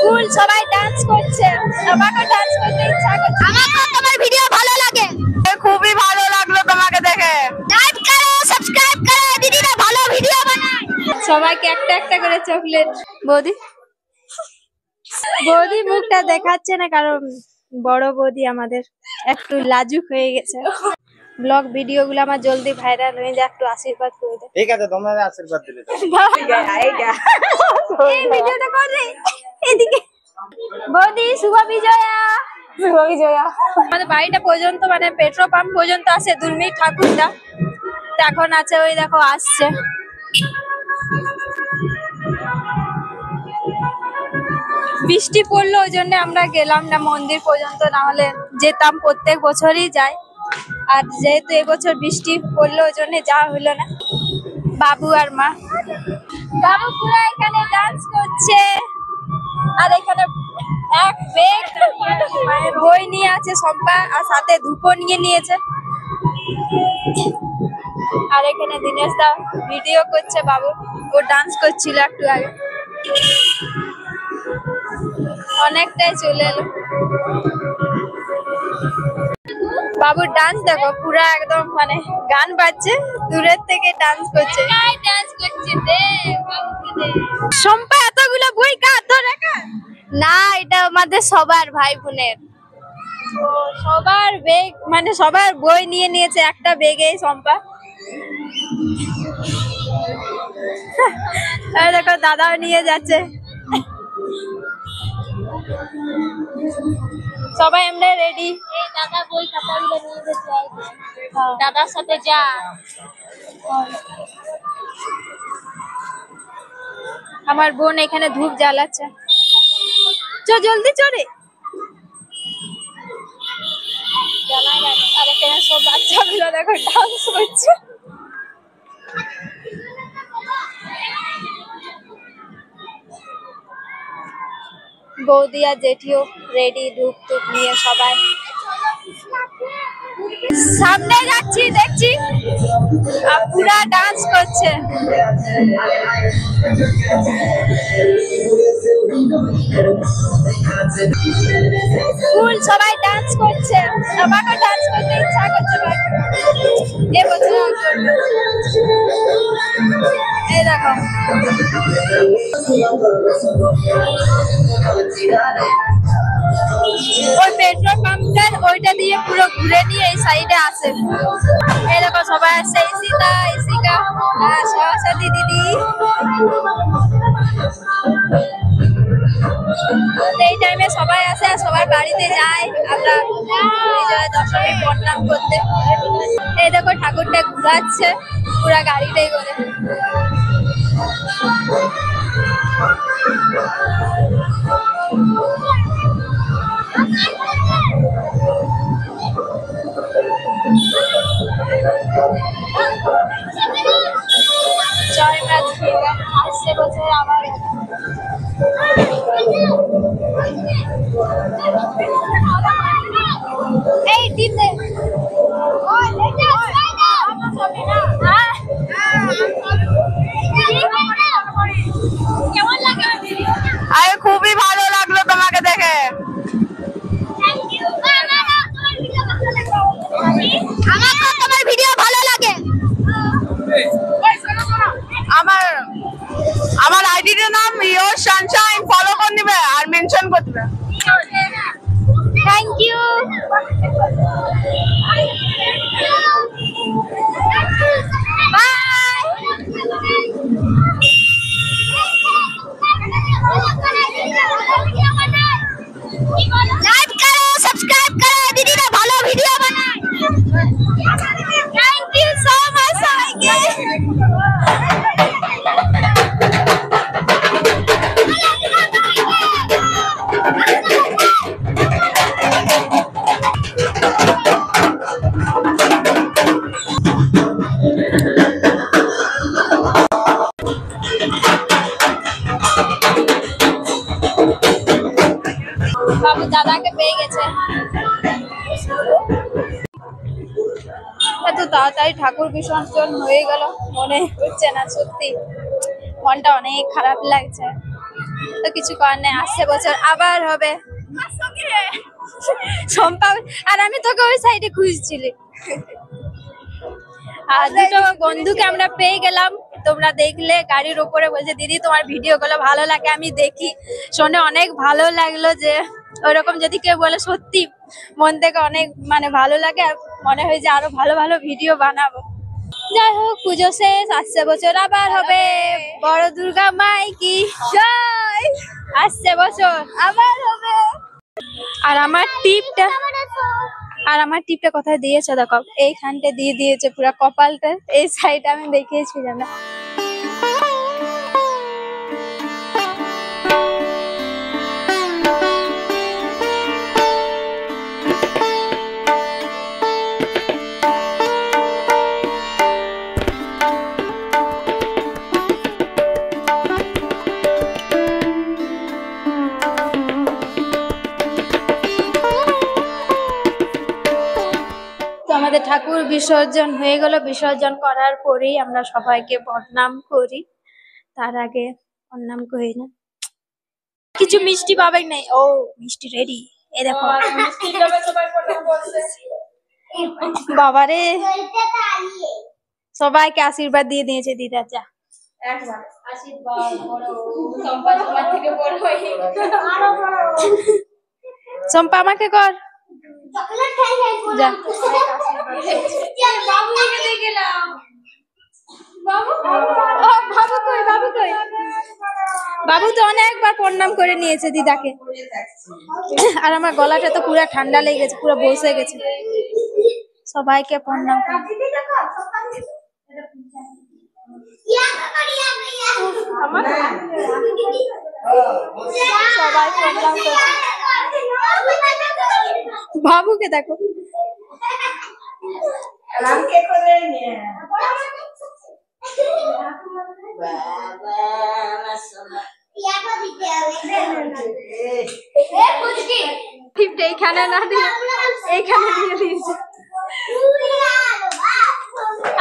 ফুল সবাই ডান্স করছে, আমাকে ডান্স করতে ইচ্ছা করছে। আমাকে তোমার ভিডিও ভালো লাগে, খুবই ভালো লাগলো তোমাকে দেখে। লাইক করো, সাবস্ক্রাইব করো, দিদিরা ভালো ভিডিও বানায়। সবাইকে একটা একটা করে চকলেট। বৌদি বৌদি মুখটা দেখাচ্ছে না, কারণ বড় বৌদি আমাদের একটু লাজুক হয়ে গেছে। ব্লগ ভিডিও গুলো আমার জলদি ভাইরাল হয়ে যায়, একটু আশীর্বাদ করে দে। ঠিক আছে, তোমার আশীর্বাদ দিলে এই ভিডিওটা করে এদিকে। বৌদি শুভ বিজয়া। শুভ বিজয়া। আমাদের বাড়িটা পর্যন্ত মানে পেট্রোল পাম্প পর্যন্ত আছে দুলমি ঠাকুরটা, এখন আছে ওই দেখো আসছে। বৃষ্টি পড়লো ওই জন্য আমরা গেলাম না মন্দির পর্যন্ত, না হলে যেতাম, প্রত্যেক বছরই যাই। আর যেহেতু এবছর বৃষ্টি পড়লো ওই জন্য যাওয়া হলো না। বাবু আর মা, বাবু পুরো এখানে ডান্স করছে, আর এখানে এক ব্যাগ বই নিয়ে আছে সম্পা, আর সাথে ধূপও নিয়ে নিয়েছে। আর এখানে দিনেশ দা ভিডিও করছে বাবু, ও ডান্স করছিল একটু আগে। অনেকটাই চলে এলো। বাবুর ডান্স দেখো, পুরা একদম মানে গান বাজছে, দূরের থেকে ডান্স করছে। সম্পা এতগুলো বই কার ধরে রাখা? না, এটা আমাদের সবার ভাই বোনের। সবার ব্যাগ মানে সবার বই নিয়ে নিয়েছে একটা ব্যাগে সম্পা। দেখো দাদাও নিয়ে যাচ্ছে। সবাই আমরা রেডি। দাদা বই খাতাগুলো নিয়ে যেতে, দাদার সাথে যা। আমার বোন এখানে ধূপ জ্বালাচ্ছে, জলদি চলে। আর এখানে সব বাচ্চাগুলো দেখো ডান্স করছে। বৌদি আর জেঠিও রেডি, ধূপ টুপ নিয়ে সবাই সামনে যাচ্ছি, দেখছি পুরা ডান্স করছে। ফুল সবাই ডান্স করছে, আমাকে ডান্স করতে ইচ্ছা করছে। এই দেখো ওই পেট্রোল পাম্পটার ওইটা দিয়ে পুরো ঘুরে নিয়ে এই সাইডে আসে। এই দেখো সবাই আসছে, ইসিতা, ইসিকা, সরস্বতী দিদি। এই টাইমে সবাই আসে আর সবাই বাড়িতে যায়, আমরা বিজয়া দশমী প্রণাম করতে। এই দেখো ঠাকুরটা ঘুরাচ্ছে পুরা গাড়িটাই করে। জয় মা দুর্গা, আসছে বছর আবার। এই দিতে কেমন লাগে? আরে খুবই ভালো লাগলো তোমাকে দেখে। আমাকে তোমার ভিডিও ভালো লাগে। আমার আইডির নাম ইয়োর সানশাইন, ফলো করে দিবে আর মেনশন করে দিবে। Thank you. লাইক করো, সাবস্ক্রাইব করো, দিদিরা ভালো ভিডিও বানায়। থ্যাংক ইউ সো মাচ সবাইকে। বাবু দাদাকে পেয়ে গেছে। এত তাড়াতাড়ি ঠাকুর বিসর্জন হয়ে গেল, মনে হচ্ছে না, সত্যি মনটা অনেক খারাপ লাগছে। তো কিছু করার নেই, আসছে বছর আবার হবে। সম্পা আর আমি তোকে ওই সাইডে খুঁজছিলি। আর দুটো বন্ধুকে আমরা পেয়ে গেলাম, তোমরা দেখলে গাড়ির উপরে বলছে দিদি তোমার ভিডিও গুলো ভালো লাগে, আমি দেখি, শুনে অনেক ভালো লাগলো যে ওরকম যদি কেউ বলে সত্যি মন থেকে অনেক মানে ভালো লাগে, আর মনে হয় যে আরো ভালো ভালো ভিডিও বানাবো। যাই হোক পুজো শেষ, আসছে বছর আবার হবে। বড় দুর্গা মাই কি জয়, আসছে বছর আবার হবে। আর আমার টিপটা কোথায় দিয়েছে দেখো, এইখানটা দিয়ে দিয়েছে পুরো কপালটা, এই সাইড আমি দেখিয়েছিলাম না। তো আমাদের ঠাকুর বিসর্জন হয়ে গেল, বিসর্জন করার পরেই আমরা সবাইকে প্রণাম করি। তার আগে প্রণাম করি না, কিছু মিষ্টি পাবেন নাই। ও মিষ্টি রেডি, এই দেখো বাবারে, সবাইকে আশীর্বাদ দিয়ে দিয়েছে দিদা। যা আশীর্বাদ সম্পা আমাকে কর, যা। বাবু তো অনেকবার প্রণাম করে নিয়েছে দিদাকে, আর আমার গলাটা তো পুরো ঠান্ডা লেগে গেছে, পুরো বসে গেছে। সবাইকে প্রণাম সবাই প্রণাম করছে। বাবুকে দেখো, এইখানে না দিয়ে এইখানে দিয়ে দিয়েছে।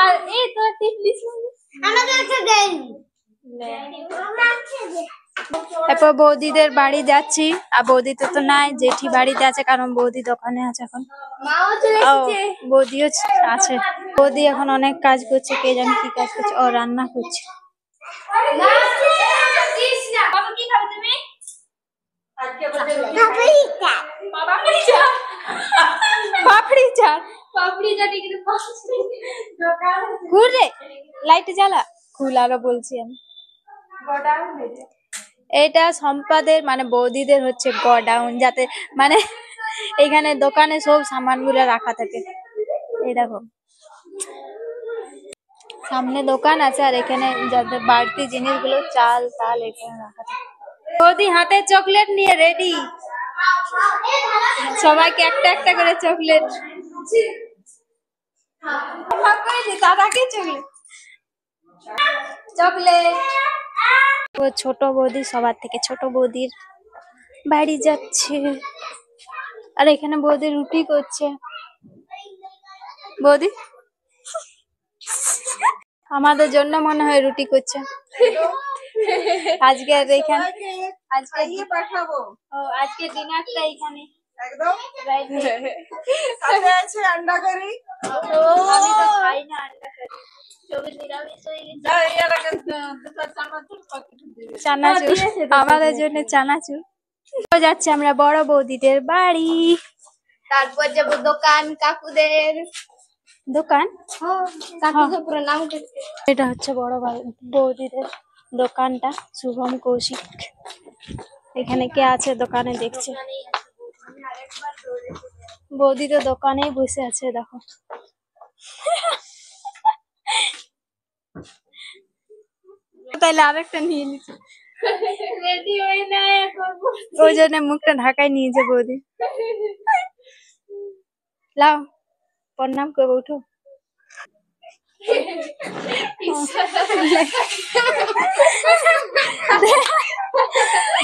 আর এই তো এরপর বৌদিদের বাড়ি যাচ্ছি, আর বৌদি তো নাই, জেঠি বাড়িতে আছে, কারণ বৌদি দোকানে আছে এখন। বৌদিও আছে, বৌদি এখন অনেক কাজ করছে, কে জানি কি কাজ করছে, ও রান্না করছে। লাইট জ্বালা খুল, আরো বলছি আমি। এটা সম্পাদের মানে বৌদিদের হচ্ছে গোডাউন, যাতে মানে এখানে দোকানে সব সামান গুলো রাখা থাকে। এই দেখো সামনে দোকান আছে, আর এখানে যাতে বাড়তি জিনিসগুলো চাল তাল এখানে রাখা থাকে। বৌদি হাতে চকলেট নিয়ে রেডি, সবাইকে একটা একটা করে চকলেট। চকলেট ও ছোট বৌদি সবার থেকে ছোট বৌদির বাড়ি যাচ্ছে, আর এখানে বৌদি রুটি করছে। বৌদি আমাদের জন্য মনে হয় রুটি করছে আজকে, আর এখানে আজকে পাঠাবো। ও আজকে ডিনারটা এখানে একদম আছে আন্ডা কারি। আমি তো খাই না আন্ডা কারি, চানাচুর আমাদের জন্য চানাচুর। যাচ্ছে আমরা বড় বৌদিদের বাড়ি, তারপর যাবো দোকান কাকুদের দোকান। এটা হচ্ছে বড় বৌদিদের দোকানটা, শুভম কৌশিক। এখানে কে আছে দোকানে দেখছে, বৌদি তো দোকানেই বসে আছে দেখো। তাইলে আরেকটা নিয়ে নিচ্ছে, ওই জন্য মুখটা ঢাকায় নিয়েছে বৌদি। লাও প্রণাম করবো, উঠো।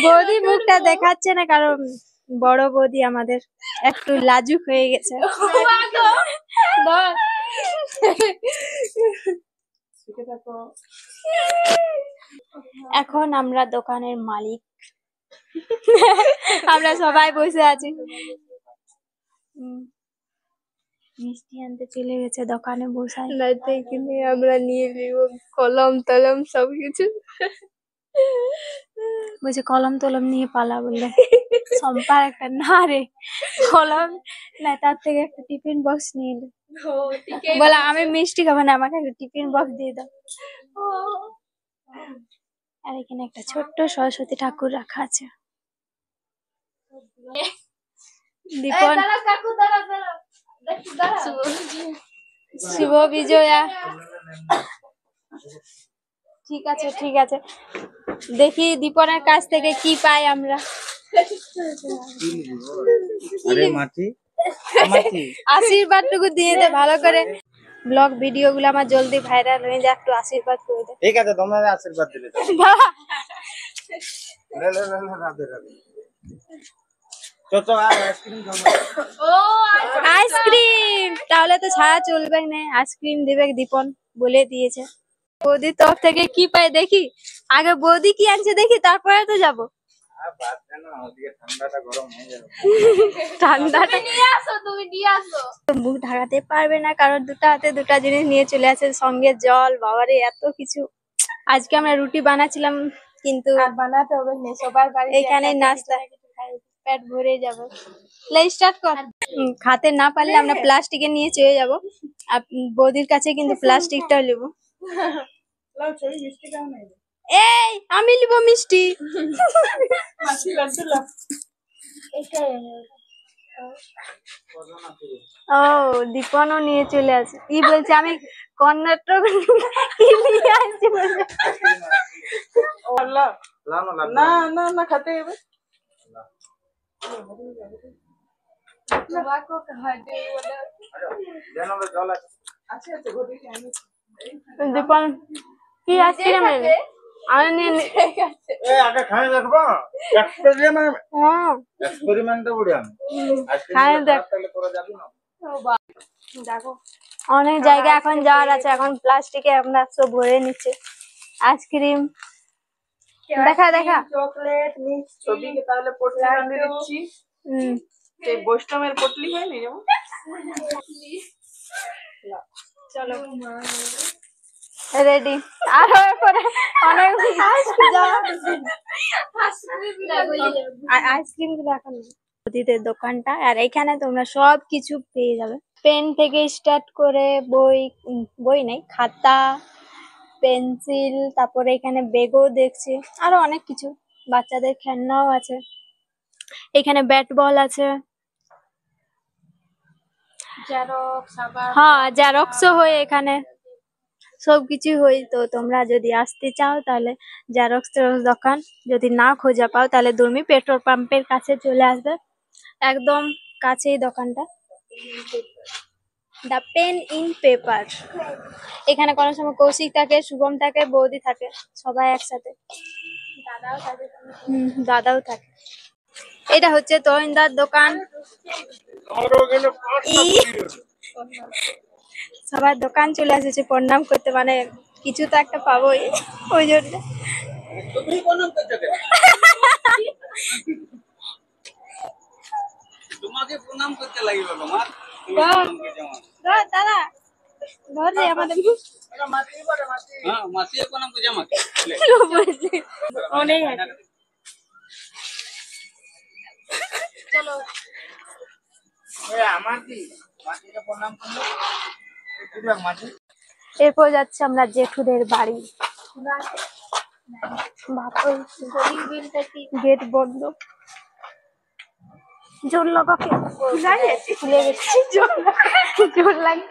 বৌদি মুখটা দেখাচ্ছে না, কারণ বড় বৌদি আমাদের একটু লাজুক হয়ে গেছে। এখন আমরা দোকানের মালিক। আমরা সবাই বসে আছি। মিষ্টি আনতে চলে গেছে দোকানে বসাই। রাতে কিনে আমরা নিয়ে নিব কলম টলম সবকিছু। বলছে কলম টলম নিয়ে পালা বললে। সম্পার একটা না রে কলম না, তার থেকে একটা টিফিন বক্স নিয়ে এলো। বলে আমি মিষ্টি খাবো না, আমাকে একটা টিফিন বক্স দিয়ে দাও। আর এখানে একটা ছোট্ট সরস্বতী ঠাকুর রাখা আছে। দীপন শুভ বিজয়া। ঠিক আছে ঠিক আছে, দেখি দীপনের কাছ থেকে কি পাই আমরা। আশীর্বাদটুকু দিয়ে দে ভালো করে। ব্লগ ভিডিও গুলো আমার জলদি ভাইরাল হয়ে যায়, একটু আশীর্বাদ করে দে। ঠিক আছে, তোমরা আশীর্বাদ দিলে আইসক্রিম তাহলে তো ছাড়া চলবে না, আইসক্রিম দিবে দীপন বলে দিয়েছে। বৌদির তরফ থেকে কি পাই দেখি, আগে বৌদি কি আনছে দেখি, তারপরে তো যাবো। ঠান্ডাটা মুখ ঢাকাতে পারবে না, কারণ দুটো হাতে দুটা জিনিস নিয়ে চলে আসে, সঙ্গে জল। বাবারে এত কিছু। আজকে আমরা রুটি বানাচ্ছিলাম, কিন্তু বানাতে হবে না, সবার বাড়ি এখানে নাস্তা পেট ভরে যাবে। স্টার্ট কর। খাতে না পারলে আমরা প্লাস্টিকে নিয়ে চলে যাব। আর বৌদির কাছে কিন্তু প্লাস্টিকটাও নেব। এই আমি নিব মিষ্টি। ও দীপনও নিয়ে চলে আসে। কি বলছে আমি কর্ণাটক কি নিয়ে আসছি বলছে। না না না খেতে হবে। দীপন কি আইসক্রিম নেবে? আমি নিয়ে আগে খাই দেখবো এক্সপেরিমেন্ট হ্যাঁ এক্সপেরিমেন্ট বড়িয়া খাই দেখ। তাহলে করা যাবে না। দেখো অনেক জায়গা এখন যাওয়ার আছে, এখন প্লাস্টিকে আমরা সব ভরে নিচ্ছে আইসক্রিম। দেখা দেখা চকলেট মিষ্টি ছবিকে তাহলে পটলি বানিয়ে দিচ্ছি। এই বৈষ্ণবের পটলি হয় না যেমন। চলো রেডি। আর পরে অনেক আইসক্রিম গুলো এখন বৌদিদের দোকানটা, আর এখানে তোমরা সব কিছু পেয়ে যাবে। পেন থেকে স্টার্ট করে বই, বই নেই, খাতা, পেন্সিল, তারপরে এখানে ব্যাগও দেখছি, আরো অনেক কিছু। বাচ্চাদের খেলনাও আছে, এখানে ব্যাট বল আছে। হ্যাঁ জেরক্সও হয় এখানে, সবকিছু হয়। তো তোমরা যদি আসতে চাও তাহলে জেরক্স দোকান যদি না খোঁজা পাও তাহলে তুমি পেট্রোল পাম্পের কাছে চলে আসবে, একদম কাছেই দোকানটা। The pen in paper. এখানে কোনো সময় কৌশিক থাকে, শুভম থাকে, বৌদি থাকে, সবাই একসাথে। দাদাও থাকে। এটা হচ্ছে তোহিনদার দোকান। সবার দোকান চলে এসেছে প্রণাম করতে, মানে কিছু তো একটা পাবোই ওই জন্য। তুমি প্রণাম করতে কেন? তোমাকে প্রণাম করতে লাগিব তোমার। তুমি প্রণাম করতে আমার। দাদা ধর রে আমাদের হ্যাঁ মাসি প্রণাম করতে আমাকে। অনেক চলো আমার কি মাসিকে প্রণাম করলে মাসি। এরপর যাচ্ছে আমরা জেঠুদের বাড়ি। গেট বন্ধ, জোর লাগাকে খুলে গেছে, জোর লাগে।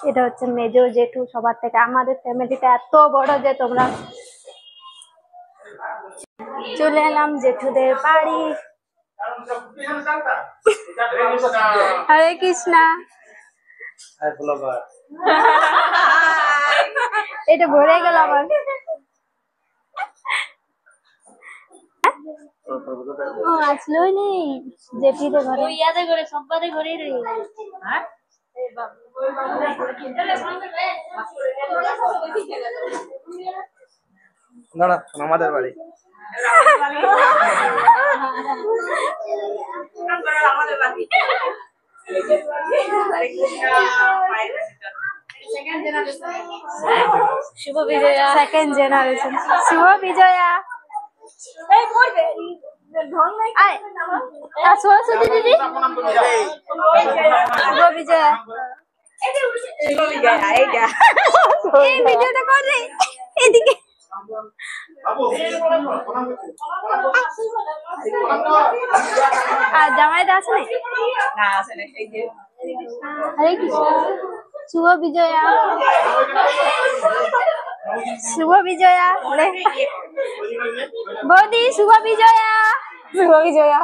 এটা হচ্ছে মেজো জেঠু সবার থেকে। আমাদের ফ্যামিলিটা এত বড় যে তোমরা। চলে এলাম জেঠুদের বাড়ি। হরে কৃষ্ণা। এটা ভরে গেল আমার। ও আসলোই নেই জেঠিদের ঘরে, ইয়াদের ঘরে, সম্পাদের ঘরেই রয়ে গেল। দাঁড়া আমাদের বাড়ি শুভ বিজয়া, সেকেন্ড জেনারেশন। শুভ বিজয়া। আয়, আর সরস্বতী দিদি। শুভ বিজয়া। এই ভিডিওটা কর রে, এদিকে। আর জামাইদা আছে না? হরে কৃষ্ণ। শুভ বিজয়া। শুভ বিজয়া। বৌদি শুভ বিজয়া। শুভ বিজয়া।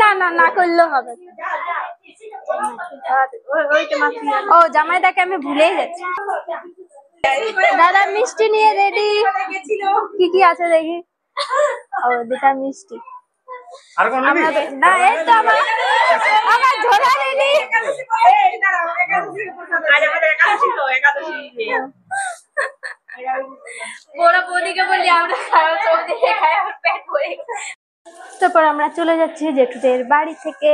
না না না করলেও হবে। ও জামাইদাকে আমি ভুলেই যাচ্ছি। দাদা মিষ্টি নিয়ে রেডি। কি কি আছে দেখি। ও দুটা মিষ্টি। আর কোন না এই তো আমার ঝোলা রেডি। বড় বৌদিকে বলি আমরা সবজি খাই আমার পেট ভরে গেছে। তারপর আমরা চলে যাচ্ছি জেঠুদের বাড়ি থেকে।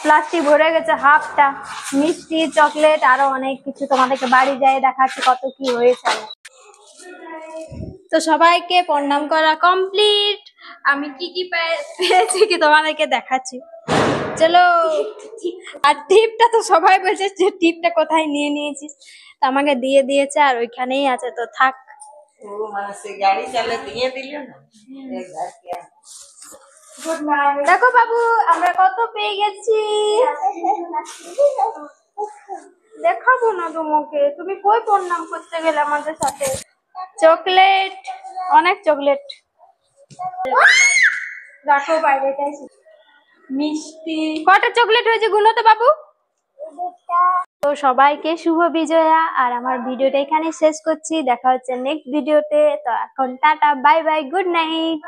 প্লাস্টিক ভরে গেছে হাফটা, মিষ্টি চকলেট আরো অনেক কিছু। তোমাদেরকে বাড়ি যাই দেখাচ্ছি কত কি হয়েছে। তো সবাইকে প্রণাম করা কমপ্লিট। আমি কি কি পেয়েছি কি তোমাদেরকে দেখাচ্ছি, চলো। আর টিপটা তো সবাই বলছে যে টিপটা কোথায় নিয়ে নিয়েছিস, তো আমাকে দিয়ে দিয়েছে আর ওইখানেই আছে, তো থাক। দেখো বাবু আমরা কত পেয়ে গেছি। দেখাবো না তোমাকে, তুমি কই প্রণাম করতে গেলে আমাদের সাথে। চকলেট, অনেক চকলেট। দেখো বাইরেটাই মিষ্টি। কটা চকলেট হয়েছে গুনো তো বাবু। তো সবাইকে শুভ বিজয়া। আর আমার ভিডিওটা এখানে শেষ করছি, দেখা হচ্ছে নেক্সট ভিডিওতে। তো এখন tata, bye bye, good night.